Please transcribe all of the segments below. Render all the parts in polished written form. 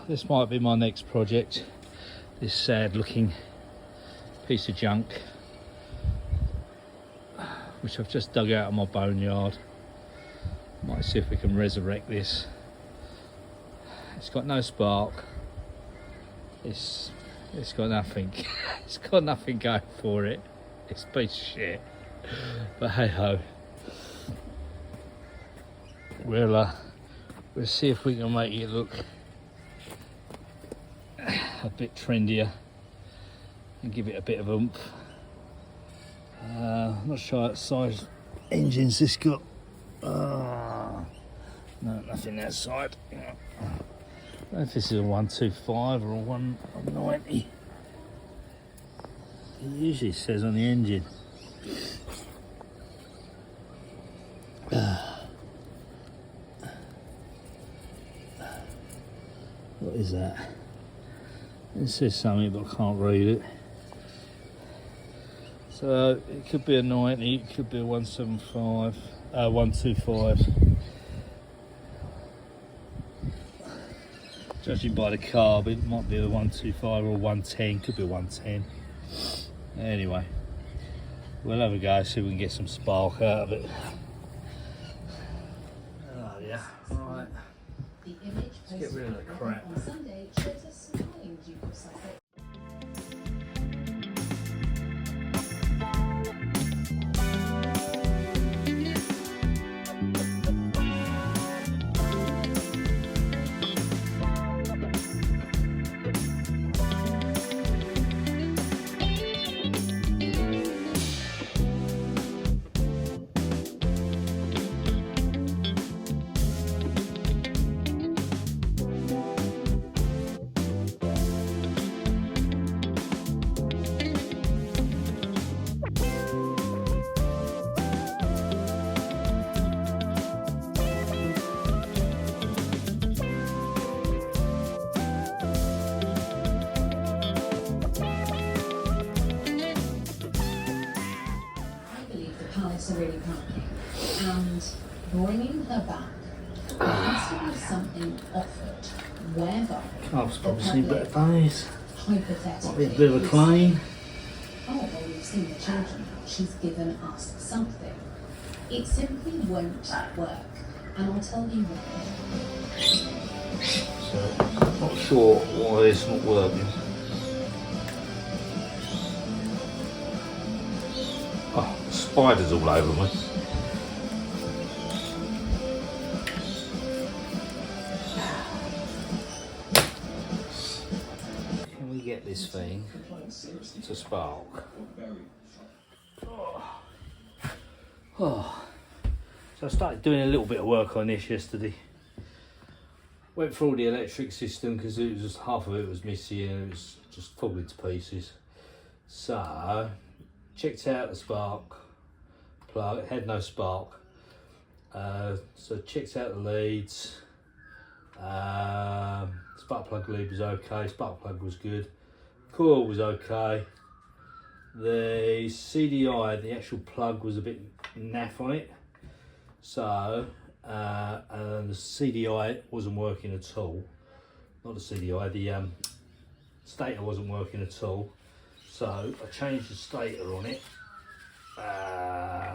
this might be my next project. This sad looking piece of junk, which I've just dug out of my boneyard. Might see if we can resurrect this. It's got no spark. It's got nothing. It's got nothing going for it. It's a piece of shit. But hey ho. We'll see if we can make it look a bit trendier and give it a bit of oomph. I'm not sure what size engines this got. No, nothing that side. I don't know if this is a 125 or a 190. It usually says on the engine. What is that? It says something, but I can't read it. So it could be a 90, it could be a 175, 125. Judging by the carb, it might be a 125 or a 110, could be a 110. Anyway, we'll have a go, see if we can get some spark out of it. Oh yeah, right. Let's get rid of the crap. On Sunday shows a smiling Duke of Sussex. Palace are really panicking, and bringing her back has to be something offered, whether I've probably seen better days. hypothetically Might be a bit of a claim. oh, well, we've seen the children, she's given us something. It simply won't work, and I'll tell you why. So, not sure why it's not working. Oh, spiders all over me. Can we get this thing to spark? Oh. So I started doing a little bit of work on this yesterday. Went through all the electric system because it was just half of it was missing and it was just falling to pieces. So checked out the spark plug, it had no spark. So checked out the leads. Spark plug lead was okay, spark plug was good. Coil was okay. The CDI, the actual plug was a bit naff on it. So, and the CDI wasn't working at all. Not the CDI, the stator wasn't working at all. So I changed the stator on it,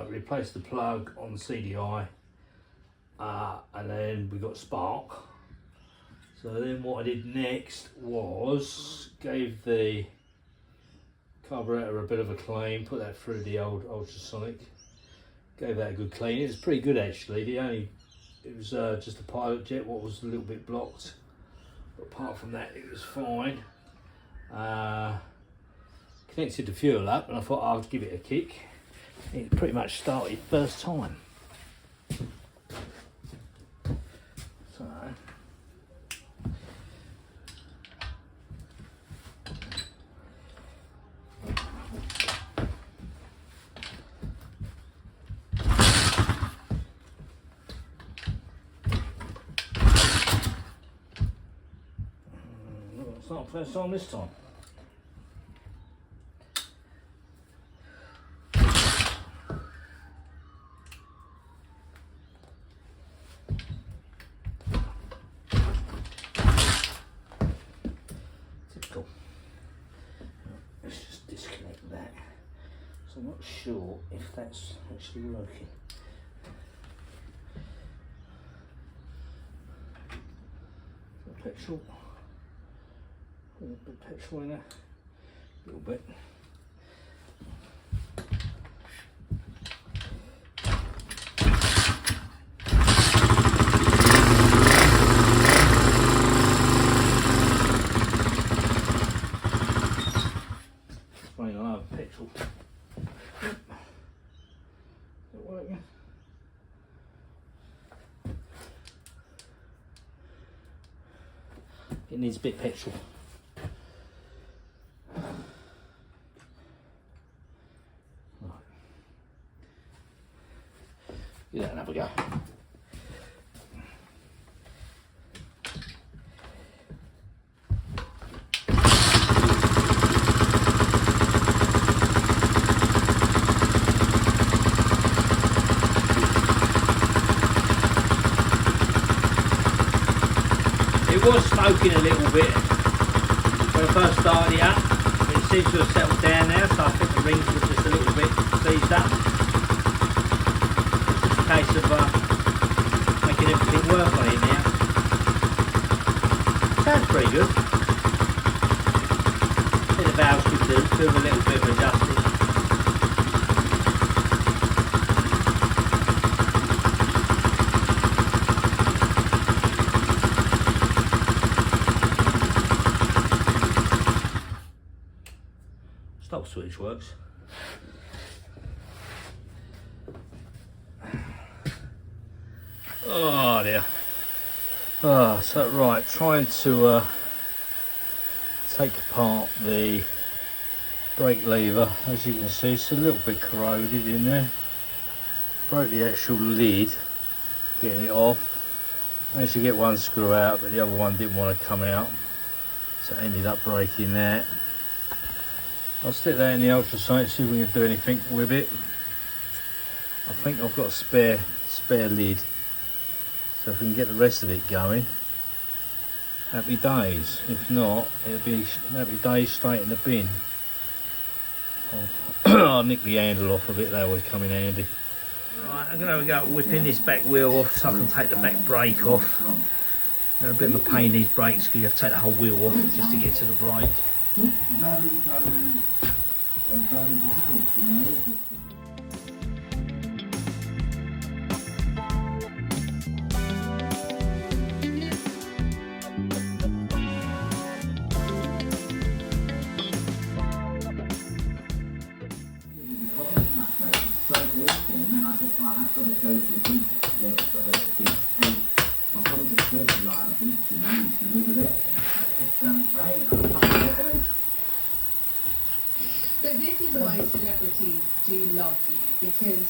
replaced the plug on the CDI, and then we got spark. So then what I did next was gave the carburetor a bit of a clean, put that through the old ultrasonic, gave that a good clean. It was pretty good actually. It was just a pilot jet what was a little bit blocked, but apart from that it was fine. Connected the fuel up and I thought I'd give it a kick. It pretty much started first time. So it's not the first time this time. sure if that's actually working. Petrol. A little bit of petrol in there. A little bit. Running a lot of petrol. Is it working? It needs a bit of petrol. Right. Give that another go. It was smoking a little bit when I first started it up. It seems to have settled down now, so I think the rings were just a little bit seized up. It's just a case of making everything work on it now. Sounds pretty good. I think the valves could do a little bit of adjusting. Stop switch works. Oh dear. Oh, so right, trying to take apart the brake lever. As you can see, it's a little bit corroded in there. Broke the actual lid, getting it off. Managed to get one screw out, but the other one didn't want to come out, so I ended up breaking that. I'll stick that in the ultrasonic, see if we can do anything with it. I think I've got a spare lid, so if we can get the rest of it going, happy days. If not, it'll be happy days straight in the bin. I'll nick the handle off of it, they always come in handy. Right, I'm going to go whipping this back wheel off so I can take the back brake off. They're a bit of a pain, these brakes, because you have to take the whole wheel off just to get to the brake. But this is why celebrities do love you, because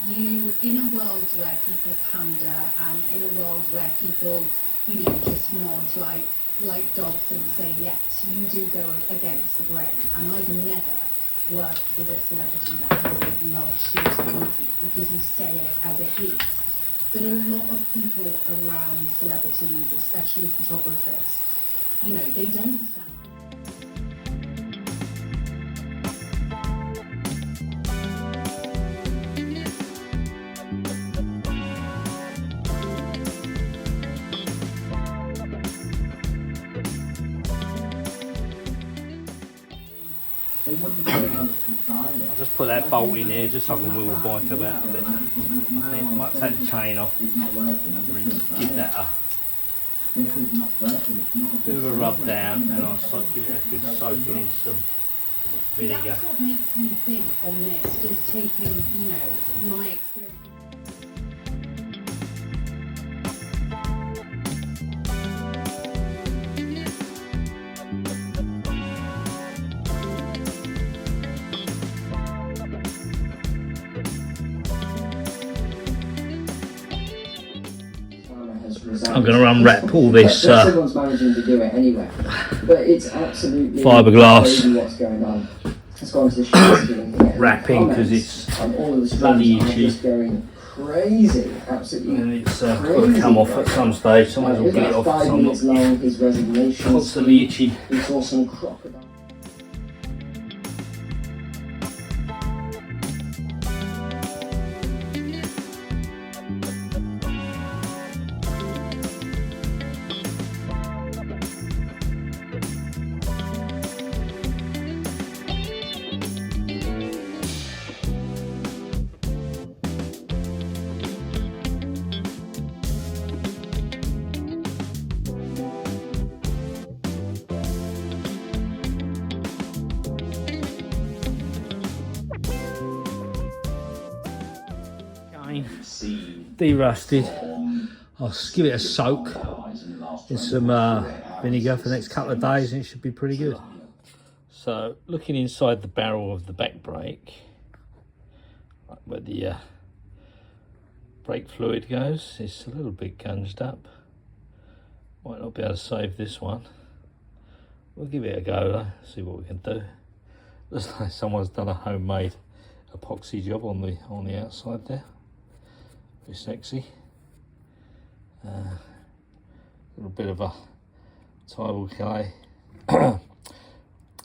you, in a world where people pander and in a world where people, you know, just nod like dogs and say yes, you do go against the grain. And I've never worked with a celebrity that hasn't loved shooting with you, because you say it as it is. But a lot of people around celebrities, especially photographers, you know, they don't stand. I'll just put that bolt in here just so I can wheel the bike about a bit. I think I might take the chain off, give that a bit of a rub down, and I'll give it a good soaking in some vinegar. That's what makes me think on this, just taking, you know, my experience. I'm going to unwrap all this everyone's managing to do it anyway, but it's absolutely fiberglass crazy what's going on. Let's go on to the wrapping because it's all of the bloody streams are itchy. just going crazy, absolutely. And it's got to come off at some stage, so I might as well get it off because I'm not long, his resignation. constantly itchy. We saw some crocodile. de-rusted. I'll give it a soak in some vinegar for the next couple of days and it should be pretty good. So looking inside the barrel of the back brake, where the brake fluid goes, it's a little bit gunged up. Might not be able to save this one. We'll give it a go though, see what we can do. Looks like someone's done a homemade epoxy job on the outside there. Very sexy. A little bit of a tidal clay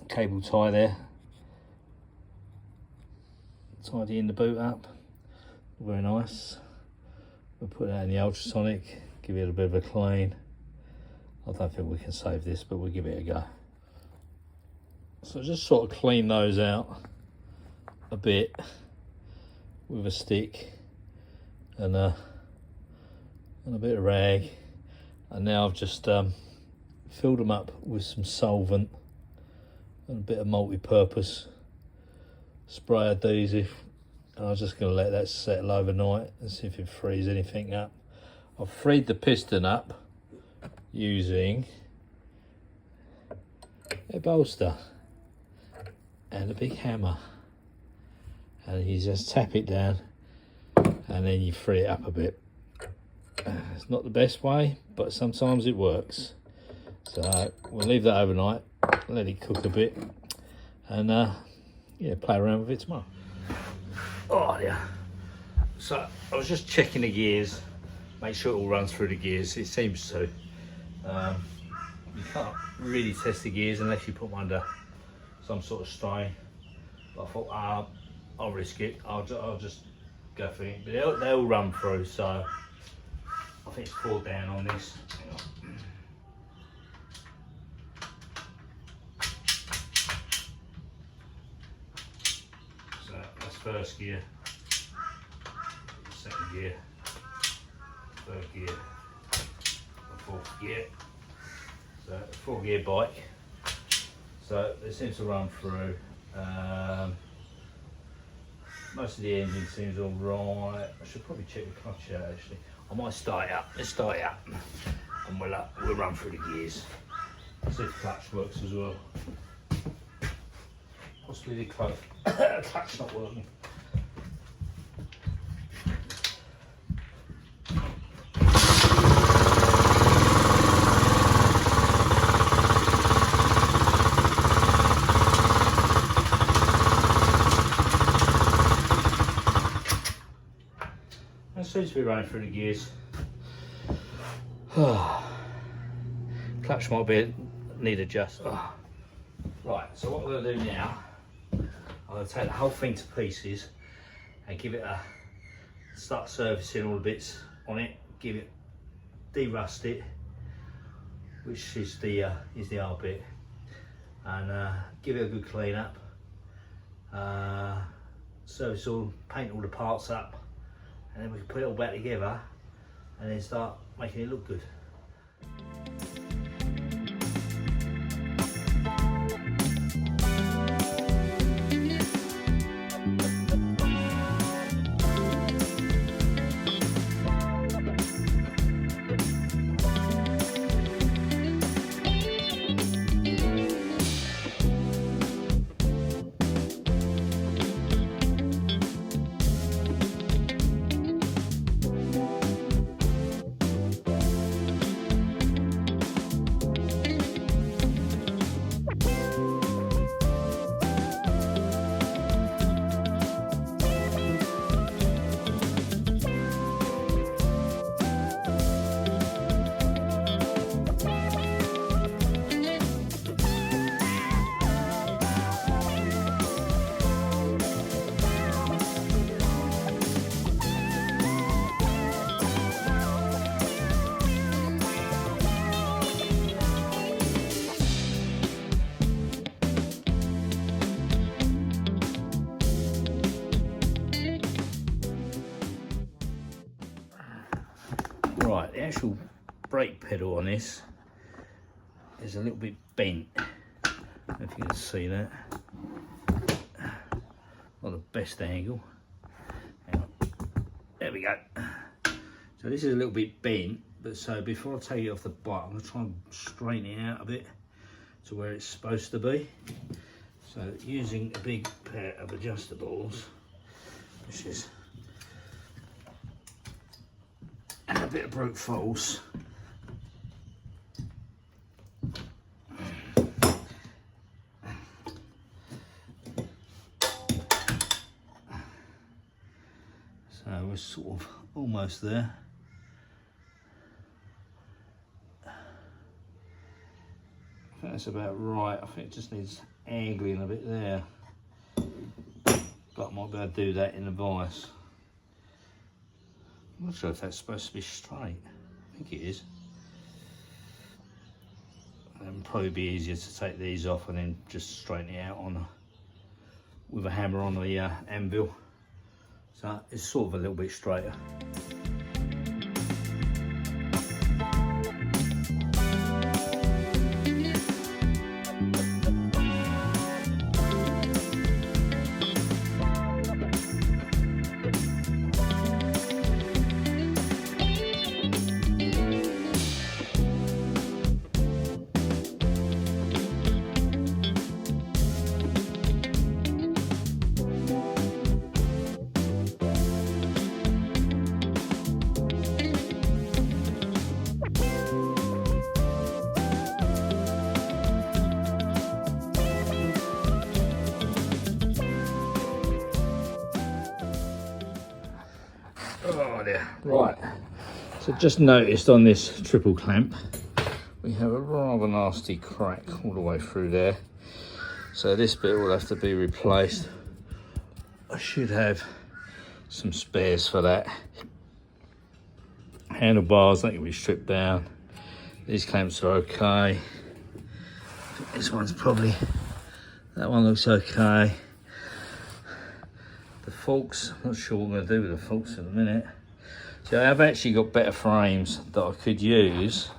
cable tie there. Tidying the boot up. Very nice. We'll put that in the ultrasonic, give it a bit of a clean. I don't think we can save this, but we'll give it a go. So just sort of clean those out a bit with a stick and a bit of rag. And now I've just filled them up with some solvent and a bit of multi-purpose spray adhesive. And I'm just going to let that settle overnight and see if it frees anything up. I've freed the piston up using a bolster and a big hammer, and you just tap it down and then you free it up a bit. It's not the best way, but sometimes it works. So we'll leave that overnight, let it cook a bit, and yeah, play around with it tomorrow. Oh yeah. So I was just checking the gears, make sure it all runs through the gears. It seems to. You can't really test the gears unless you put them under some sort of strain. But I thought, I'll risk it. I'll just go for it. But they'll run through. So I think it's 4 down on this. Hang on. So that's first gear, second gear, third gear, and fourth gear. So 4-gear bike. So it seems to run through. Most of the engine seems all right. I should probably check the clutch out actually. I might start it up. Let's start it up, and we'll run through the gears. See if the clutch works as well. Possibly the clutch not working. It seems to be running through the gears. Clutch might need adjust. Right, so what we're going to do now, I'm going to take the whole thing to pieces and give it start servicing all the bits on it, give it, de-rust it, which is the hard bit, and give it a good clean up, service all, paint all the parts up, and then we can put it all back together and then start making it look good. Right, the actual brake pedal on this is a little bit bent. I don't know if you can see that. Not the best angle. Hang on. There we we go. So this is a little bit bent, but so before I take it off the bike, I'm going to try and straighten it out a bit to where it's supposed to be. So using a big pair of adjustables, which is a bit of brute force. So we're sort of almost there. I think that's about right. I think it just needs angling a bit there. But I might be able to do that in the vise. I'm not sure if that's supposed to be straight. I think it is. It would probably be easier to take these off and then just straighten it out on with a hammer on the anvil. So it's sort of a little bit straighter. Oh dear. Right. So just noticed on this triple clamp, we have a rather nasty crack all the way through there. So this bit will have to be replaced. I should have some spares for that. Handlebars, that can be stripped down. These clamps are okay. This one's probably, that one looks okay. The forks, I'm not sure what I'm going to do with the forks in a minute. So I've actually got better frames that I could use,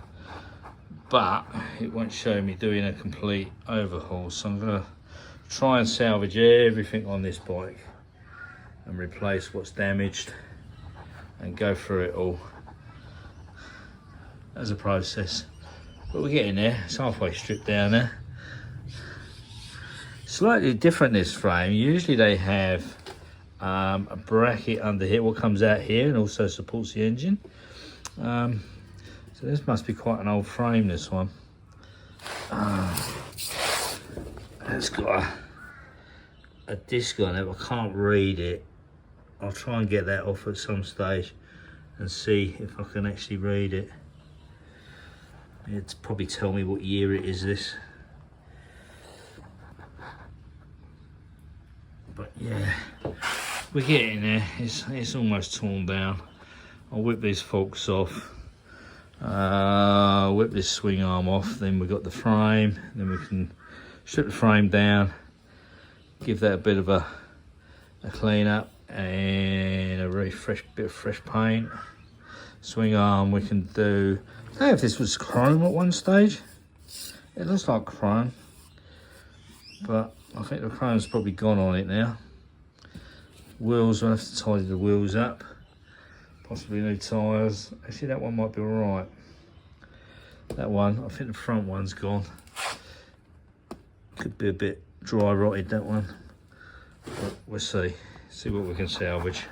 but it won't show me doing a complete overhaul. So I'm going to try and salvage everything on this bike and replace what's damaged and go through it all as a process. But we're getting there. It's halfway stripped down there. Slightly different this frame. Usually they have a bracket under here, what comes out here and also supports the engine. So this must be quite an old frame, this one. It's got a disc on it, but I can't read it. I'll try and get that off at some stage and see if I can actually read it. It's probably tell me what year it is, this. But yeah, we're getting there. It's almost torn down. I'll whip these forks off, whip this swing arm off, then we've got the frame, then we can strip the frame down, give that a bit of a clean up and a really bit of fresh paint. Swing arm we can do, I don't know if this was chrome at one stage. It looks like chrome, but I think the chrome's probably gone on it now. Wheels, I'll have to tidy the wheels up. Possibly new tyres. Actually, that one might be alright. That one, I think the front one's gone. Could be a bit dry rotted, that one. But we'll see. See what we can salvage.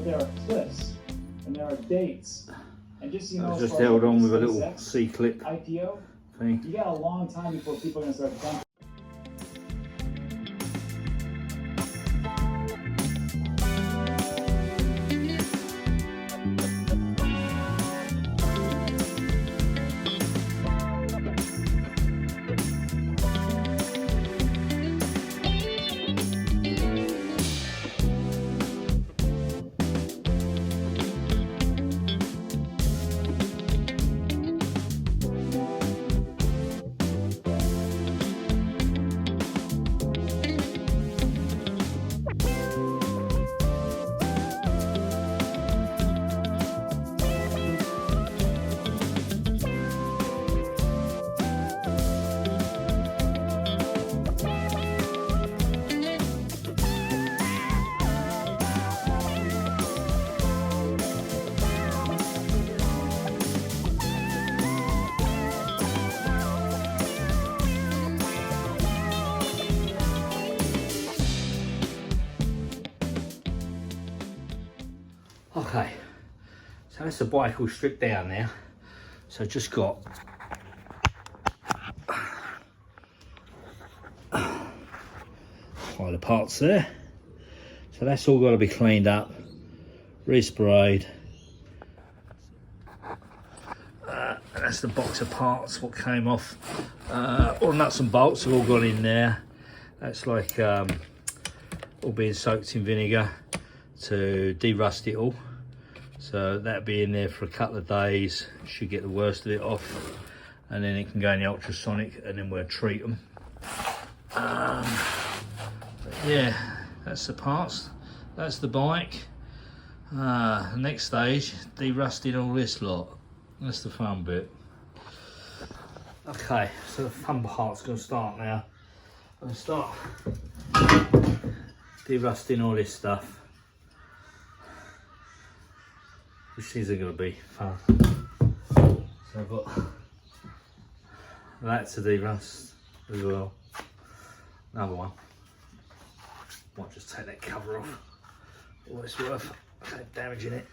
there are cliffs and there are dates. And just, you I know, was as just far as held on with a the little SpaceX C-clip IPO, thing. you got a long time before people are going to start dumping. Okay, so that's the bike all stripped down now. So just got all the parts there. So that's all got to be cleaned up, resprayed. And that's the box of parts, what came off. All nuts and bolts have all gone in there. That's like all being soaked in vinegar to de-rust it all. So that'll be in there for a couple of days, should get the worst of it off, and then it can go in the ultrasonic and then we'll treat them. Yeah, that's the parts, that's the bike. The next stage, de-rusting all this lot. That's the fun bit. Okay, so the fun part's gonna start now. I'm gonna start de-rusting all this stuff, which these are going to be fun. So I've got that to de-rust as well. Another one. Might just take that cover off. All it's worth, without damaging it.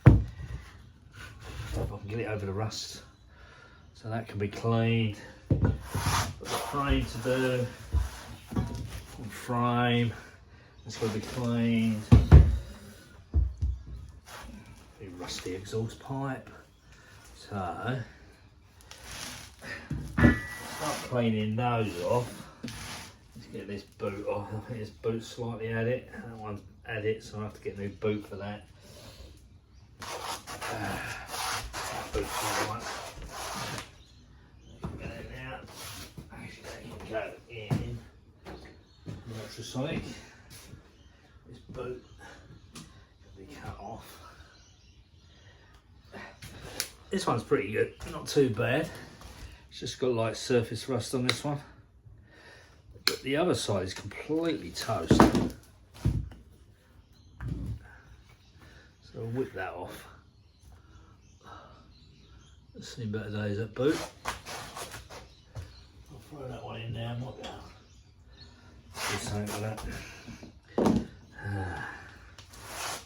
If I can get it over the rust, so that can be cleaned. Got the frame to do. Frame. It's got to be cleaned. Rusty exhaust pipe. So start cleaning those off. Let's get this boot off. I think this boot's slightly at it. That one's at it, so I have to get a new boot for that. Boot's all right. Get it out. Actually, that can go in the ultrasonic. This boot can be cut off. This one's pretty good, not too bad. It's just got light surface rust on this one. But the other side is completely toast. So I'll whip that off. Let's see better days, that boot. I'll throw that one in there, might be able to do something like that.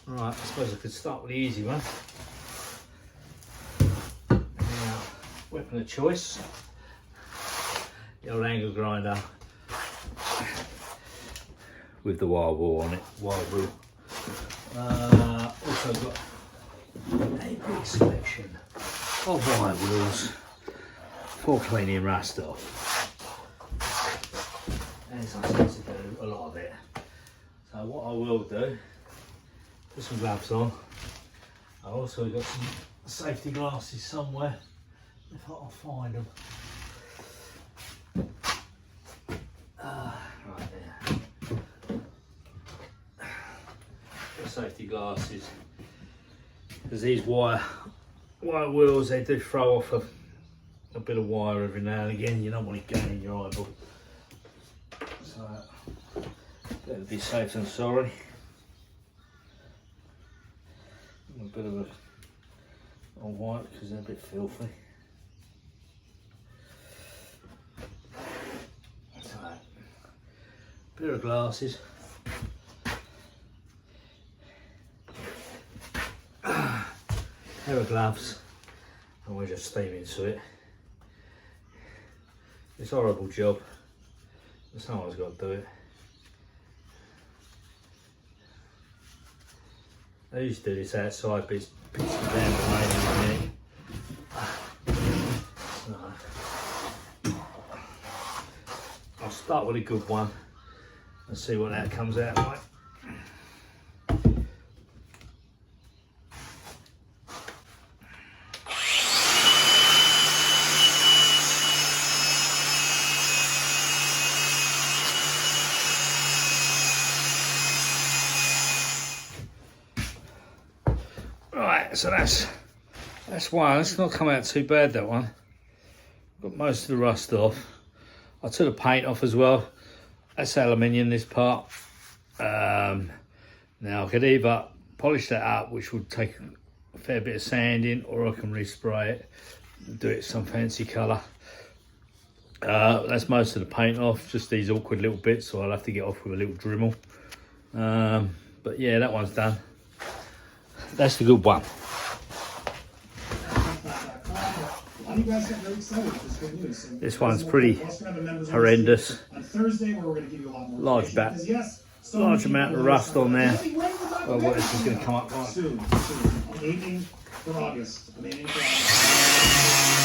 Right, I suppose I could start with the easy one. Weapon of choice, the old angle grinder with the wire wool on it, wire wool. Also got a big selection of wire wheels for cleaning rust off. As I said to do a lot of it. So what I will do, put some gloves on. I also got some safety glasses somewhere. If I can find them. Right there. The safety glasses. Because these wire wheels, they do throw off a bit of wire every now and again. You don't want it going in your eyeball. So, better be safe than sorry. A bit of a white because they're a bit filthy. Pair of glasses. pair of gloves, and we'll just steam into it. It's a horrible job, but someone's got to do it. I used to do this outside, but it's pissing down the rain in a minute. So, I'll start with a good one and see what that comes out like. Right, so that's one. It's not come out too bad, that one. Got most of the rust off. I took the paint off as well. That's aluminium, this part. Now I could either polish that up, which would take a fair bit of sanding, or I can respray it and do it some fancy colour. That's most of the paint off, just these awkward little bits, so I'll have to get off with a little Dremel. But yeah, that one's done. That's the good one. Why do you guys get very excited with this good news? And This one's pretty horrendous. on Thursday, where we're going to give you a lot more Large information, bat. because yes, so Large many amount people of are rust on there. excited. When was that Well, what gonna else is going to happen? come up like? Soon. I'm aiming for August. I'm aiming for August.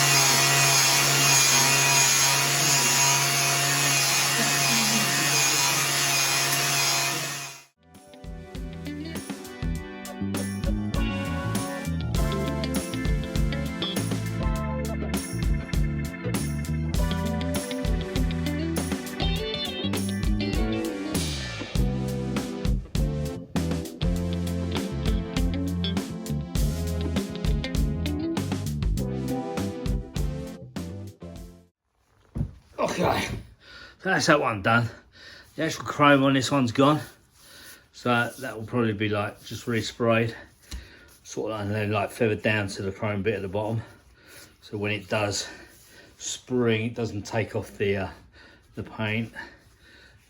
Okay, so that's that one done. The actual chrome on this one's gone, so that will probably be like just resprayed, sort of, and then like feathered down to the chrome bit at the bottom. So when it does spring, it doesn't take off the paint.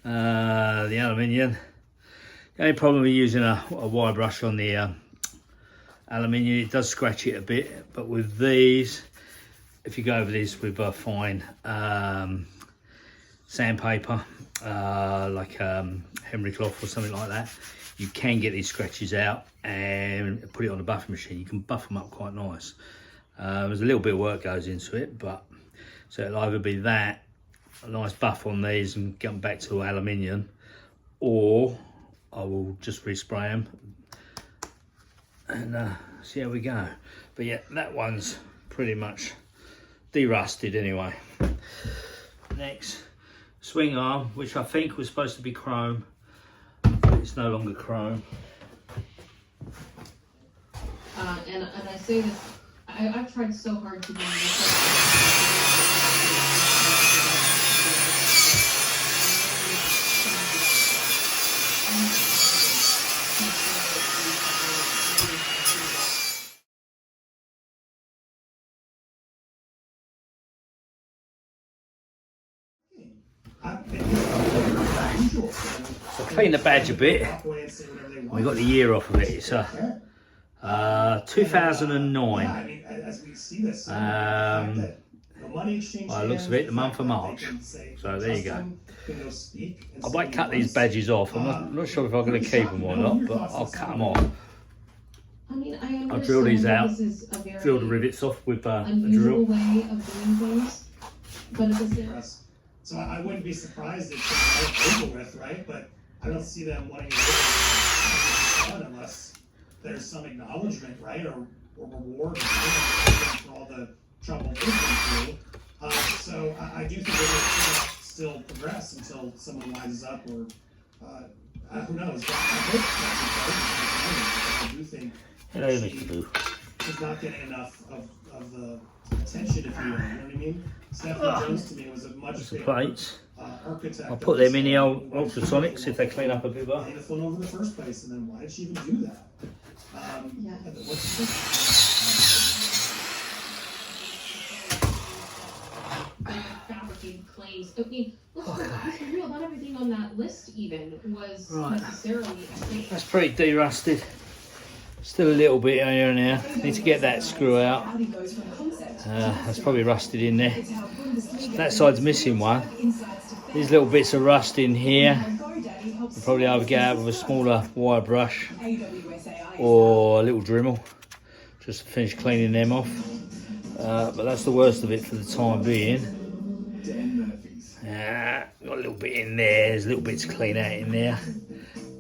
The aluminium. The only problem with using a wire brush on the aluminium, it does scratch it a bit, but with these, if you go over this with a fine sandpaper, like Henry cloth or something like that, you can get these scratches out and put it on a buffing machine. You can buff them up quite nice. There's a little bit of work goes into it, but so it'll either be that, a nice buff on these and get them back to aluminium, or I will just respray them and see how we go. But yeah, that one's pretty much de-rusted anyway. Next, swing arm, which I think was supposed to be chrome, but it's no longer chrome. And I say this, I've tried so hard to be So clean the badge a bit. We got the year off of it. It's 2009. By the looks of it, the month of March. So there you go. I might cut these badges off. I'm not sure if I'm going to keep them or not, but I'll cut them off. I mean, I I'll drill these out, this is a very drill the rivets off with a unusual drill. way of doing things, but at the same So I wouldn't be surprised if it's over with, right? But I don't see them wanting to do it unless there's some acknowledgement, right, or reward for all the trouble they've been through. So I do think we're going to still progress until someone rises up, or who knows? But I hope I do think she's not getting enough of the attention, if you will. You know what I mean? Stephanie Jones to me was a much There's the bigger plates. architect. I'll put them in the old ultrasonics if they clean up a bit better. Made the phone over in the first place, and then why did she even do that? Yeah. What's this? fabricated claims. I mean, let's be real. Not everything on that list even was Right. necessarily a fake. That's pretty de-rusted. Still a little bit here and there. Need to get that screw out. That's probably rusted in there. That side's missing one. These little bits of rust in here. We'll probably either get out with a smaller wire brush or a little Dremel, just to finish cleaning them off. But that's the worst of it for the time being. Got a little bit in there. There's a little bit to clean out in there,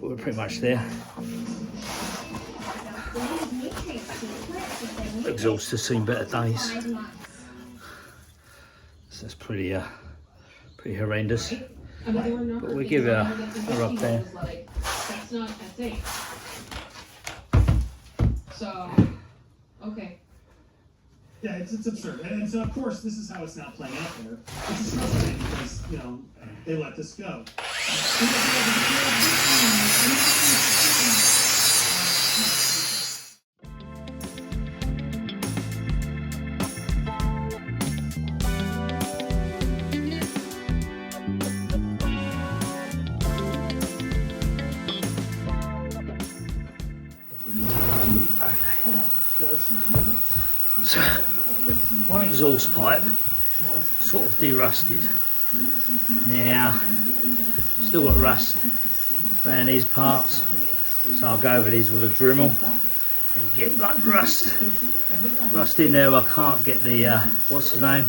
but we're pretty much there. Exhaust has seen better days. So that's pretty horrendous. But we'll give it a rub there. That's not a thing. So, okay. Yeah, it's absurd. And so, of course, this is how it's not playing out there. It's frustrating because, you know, they let this go. So, one exhaust pipe sort of derusted. Now, still got rust around these parts, so I'll go over these with a Dremel and get like rust in there. I can't get the what's his name?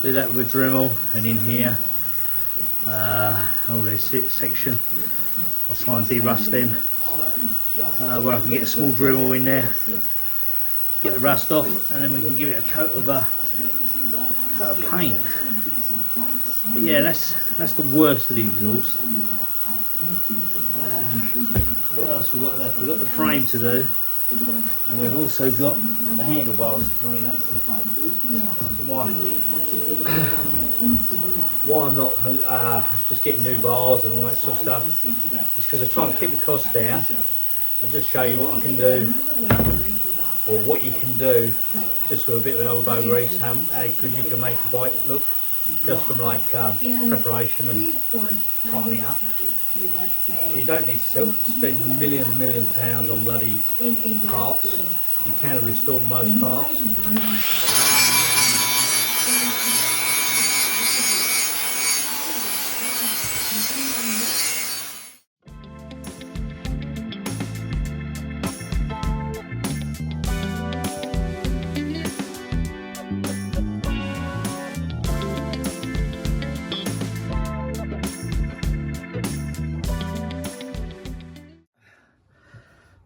Do that with a Dremel, and in here, all this section, I'll try and derust them where I can get a small Dremel in there. Get the rust off, and then we can give it a coat of paint. But yeah, that's the worst of the exhaust. What else we got left? We've got the frame to do, and we've also got the handlebars to clean up. Why I'm not just getting new bars and all that sort of stuff is because I'm trying to keep the cost down and just show you what I can do, or what you can do just with a bit of elbow grease, how good you can make a bike look just from like preparation and tightening it up. So you don't need to spend millions and millions of pounds on bloody parts. You can restore most parts.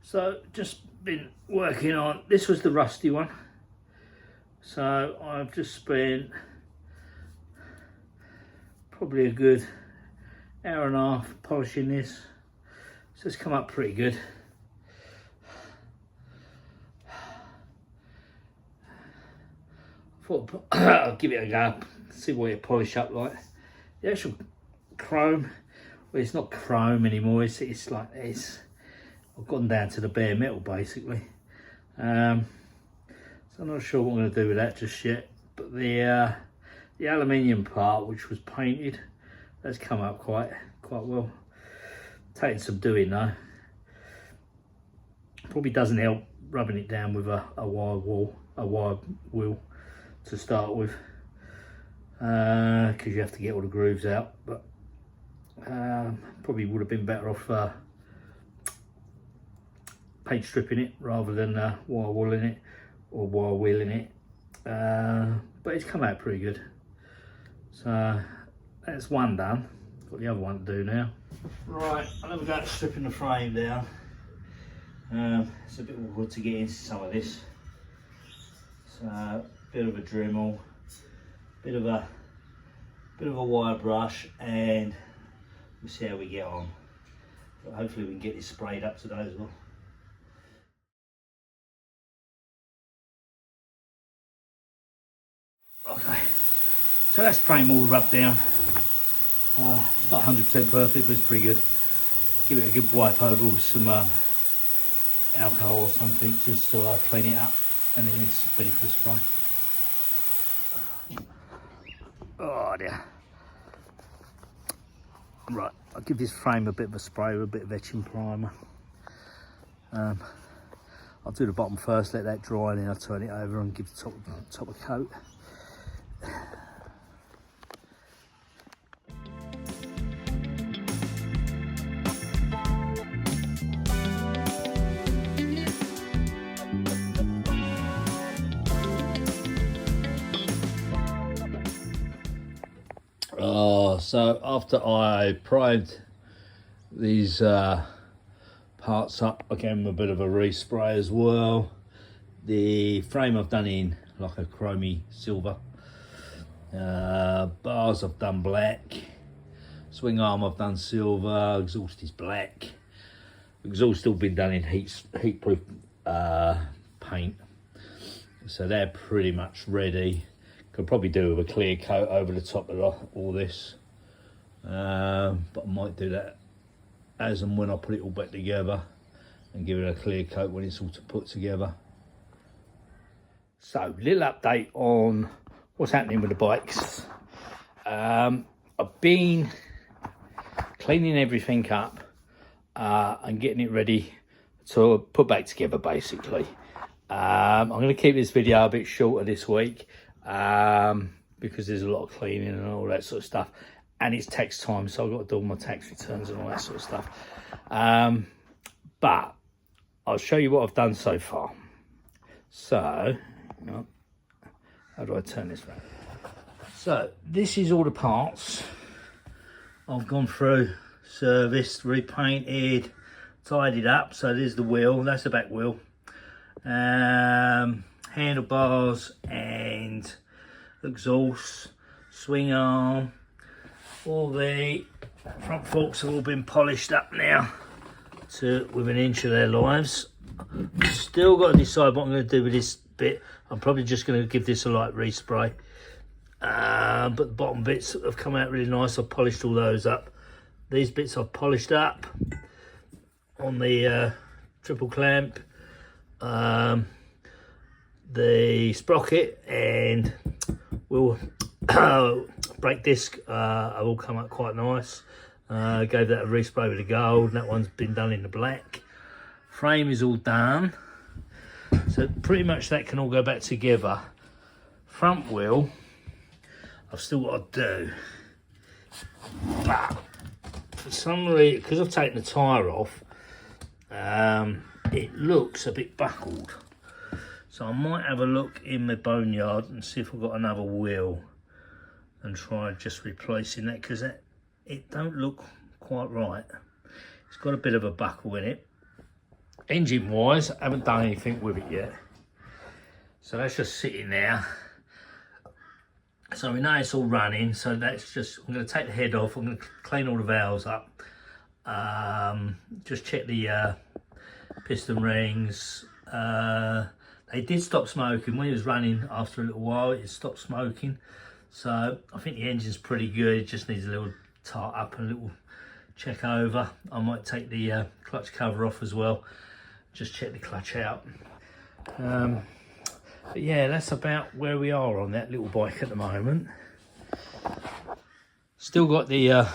So just been working on, this was the rusty one. So I've just spent probably a good hour and a half polishing this. So it's come up pretty good. I thought I'll give it a go, see what it polish up like. The actual chrome, well, it's not chrome anymore, it's like this. I've gone down to the bare metal basically. So I'm not sure what I'm going to do with that just yet. But the aluminium part, which was painted, that's come up quite well. Taking some doing though. Probably doesn't help rubbing it down with a wire wheel to start with, because you have to get all the grooves out. But probably would have been better off paint stripping it rather than wire wheeling it or wire wheeling it, but it's come out pretty good. So that's one done. Got the other one to do now. Right, I'm going to go stripping the frame down. It's a bit awkward to get into some of this, so a bit of a Dremel, bit of a wire brush, and we'll see how we get on. But hopefully we can get this sprayed up today as well. Okay, so that's frame all rubbed down. It's not 100% perfect, but it's pretty good. Give it a good wipe over with some alcohol or something just to clean it up, and then it's ready for the spray. Oh dear. Right, I'll give this frame a bit of a spray with a bit of etching primer. I I'll do the bottom first, let that dry, and then I'll turn it over and give the top a coat. So after I primed these parts up, I gave them a bit of a respray as well. The frame I've done in like a chromey silver. Bars I've done black. Swing arm I've done silver. Exhaust is black. Exhaust still been done in heat-proof paint. So they're pretty much ready. Could probably do with a clear coat over the top of all this. But I might do that as and when I put it all back together and give it a clear coat when it's all put together. So, little update on what's happening with the bikes. I've been cleaning everything up and getting it ready to put back together, basically. I'm going to keep this video a bit shorter this week because there's a lot of cleaning and all that sort of stuff. And it's tax time, so I've got to do all my tax returns and all that sort of stuff. But I'll show you what I've done so far. So, how do I turn this around? So, this is all the parts I've gone through, serviced, repainted, tidied up. So there's the wheel, that's the back wheel. Handlebars and exhaust, swing arm. All the front forks have all been polished up now to within an inch of their lives. Still got to decide what I'm going to do with this bit. I'm probably just going to give this a light respray. But the bottom bits have come out really nice. I've polished all those up. These bits I've polished up on the triple clamp, the sprocket and wheel brake disc have all come out quite nice. Gave that a respray with the gold, and that one's been done in the black. Frame is all done, so pretty much that can all go back together. Front wheel I've still got to do, but for some reason, because I've taken the tyre off, it looks a bit buckled. So I might have a look in my boneyard and see if I've got another wheel and try just replacing that, because it don't look quite right. It's got a bit of a buckle in it. Engine wise, I haven't done anything with it yet. So that's just sitting there. So we know it's all running, so that's just, I'm going to take the head off, I'm going to clean all the valves up. Just check the piston rings. They did stop smoking when it was running. After a little while it stopped smoking, so I think the engine's pretty good. It just needs a little tart up and a little check over. I might take the clutch cover off as well, just check the clutch out. But yeah, that's about where we are on that little bike at the moment. Still got the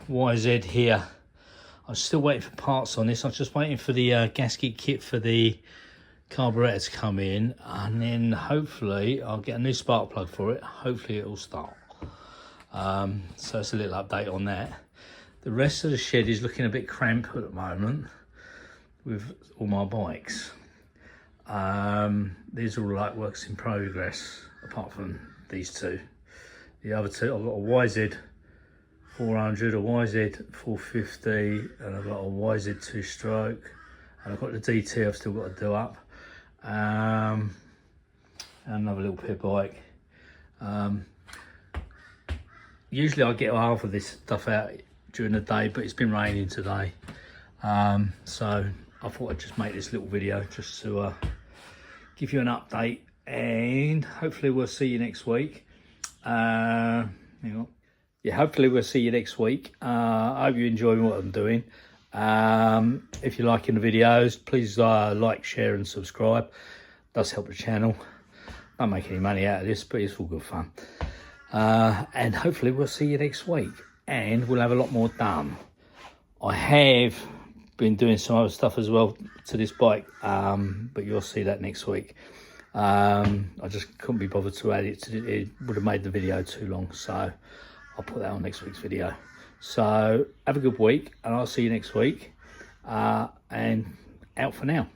YZ here. I'm still waiting for parts on this. I'm just waiting for the gasket kit for the carburetor to come in, and then hopefully I'll get a new spark plug for it. Hopefully it'll start. So it's a little update on that. The rest of the shed is looking a bit cramped at the moment with all my bikes. These are all like works in progress, apart from these two. The other two, I've got a YZ 400, a YZ 450, and I've got a YZ 2-stroke, and I've got the DT I've still got to do up. And another little pit bike. Usually I get half of this stuff out during the day, but it's been raining today. So I thought I'd just make this little video just to give you an update, and hopefully we'll see you next week. Hang on. Yeah, hopefully we'll see you next week. I hope you're enjoying what I'm doing. If you're liking the videos, please like, share and subscribe. Does help the channel. Don't make any money out of this, but it's all good fun. And hopefully we'll see you next week, and we'll have a lot more done. I have been doing some other stuff as well to this bike, but you'll see that next week. I just couldn't be bothered to add it. It would have made the video too long, so I'll put that on next week's video. So have a good week, and I'll see you next week. And out for now.